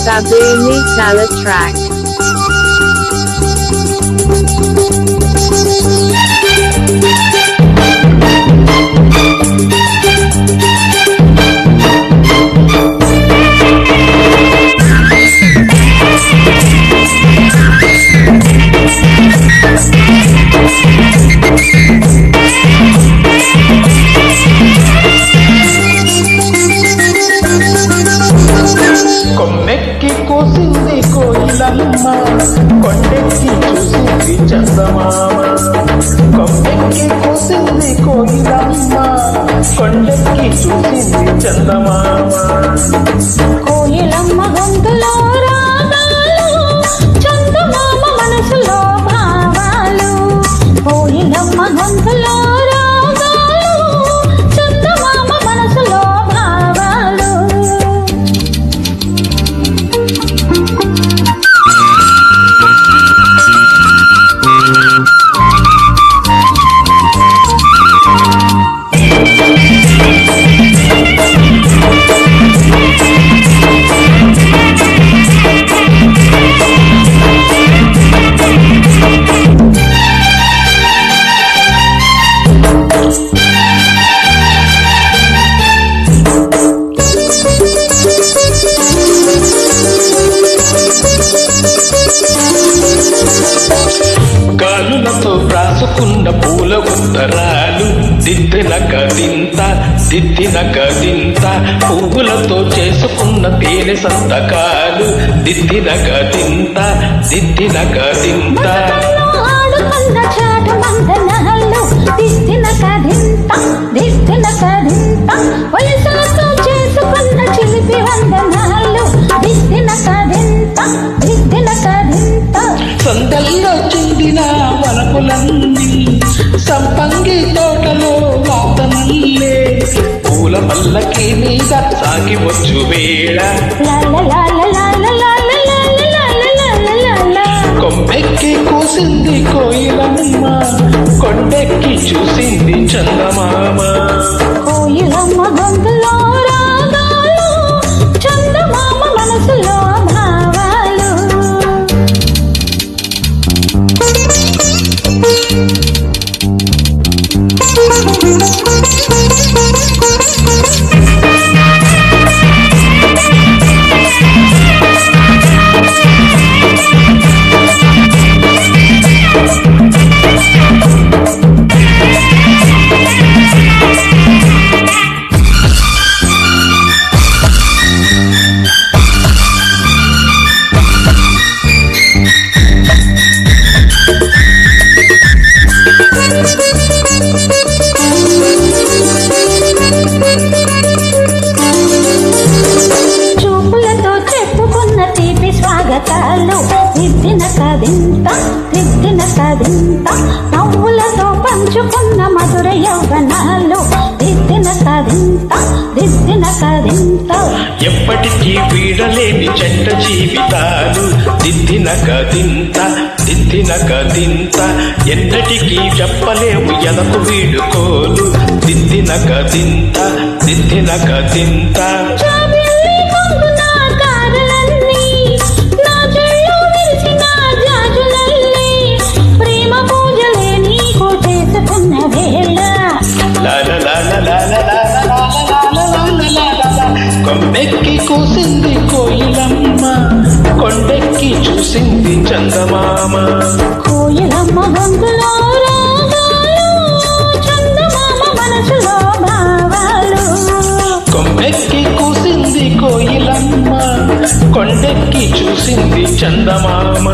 Babuni Tala track. కొమ్మెక్కి కోసింది కోయిలమ్మ, కొండెక్కి చూసింది చందమామ. కొమ్మెక్కి కోసింది కోయిలమ్మ, కొండెక్కి చూసింది చందమామ. కోయిలమ్మ గొంతులో రాగాలు, చందమామ మనసులో భావాలు. కోయిలమ్మ గొంతులో రాగాలు, చందమామ మనసులో భావాలు. గాలులతో రాసుకున్న పూల ఉత్తరాలు, దిద్దిన గదింత దిద్దిన గదింత. పువ్వులతో చేసుకున్న తేనె సంతకాలు, దిద్దిన గదింత దిద్దిన గదింత. ఆడుకున్న చాటు మందనహల్లు, దిద్దిన కదింత దిద్దిన కదింత. వయసులతో చేసుకున్న చిలిపి వందనాలు, దిద్దిన కదింత దిద్దిన కదింత. సందల్లో చెందిన వలపులన్నీ, సంపంగి తోటలో వాతనల్లే. పూల పల్లకి మీద సాగి వచ్చు వేళ, కొమ్మెక్కి కూసింది కోయిలమ్మ, కొండెక్కి చూసింది చందమామ. కోయిలమ్మ గొంతులో రాగాలు, చందమామ మనసులో భావాలు. చూపులతో చెప్పుకున్న తీపి స్వాగతాలు, దిద్దిన కదింత దిద్దిన కదింత. నవ్వులతో పంచుకున్న మధుర యౌవనాలు, దిద్దిన కదింత దిద్దిన కదింత. ఎప్పటికీ వీడలేని జంట జీవితాలు, దిద్దిన కదింత దిద్దిన కదింత. ఎన్నటికీ చెప్పలేవు ఎనకు వీడుకోలు, దిద్దిన కదింత దిద్దిన కదింత. జాబిల్లి పొంగున కారులన్నీ, నా జల్లో విరిసిన జాజులల్లే. ప్రేమ పూజలే నీకు చేసుకున్న వేళ, కొమ్మెక్కి కూసింది కోయిలమ్మ, కొండెక్కి చూసింది చందమామ. కోయిలమ్మ గొంతులో రాగాలు, చందమామ మనసులో భావాలు. కొమ్మెక్కి కూసింది కోయిలమ్మ, కొండెక్కి చూసింది చందమామ.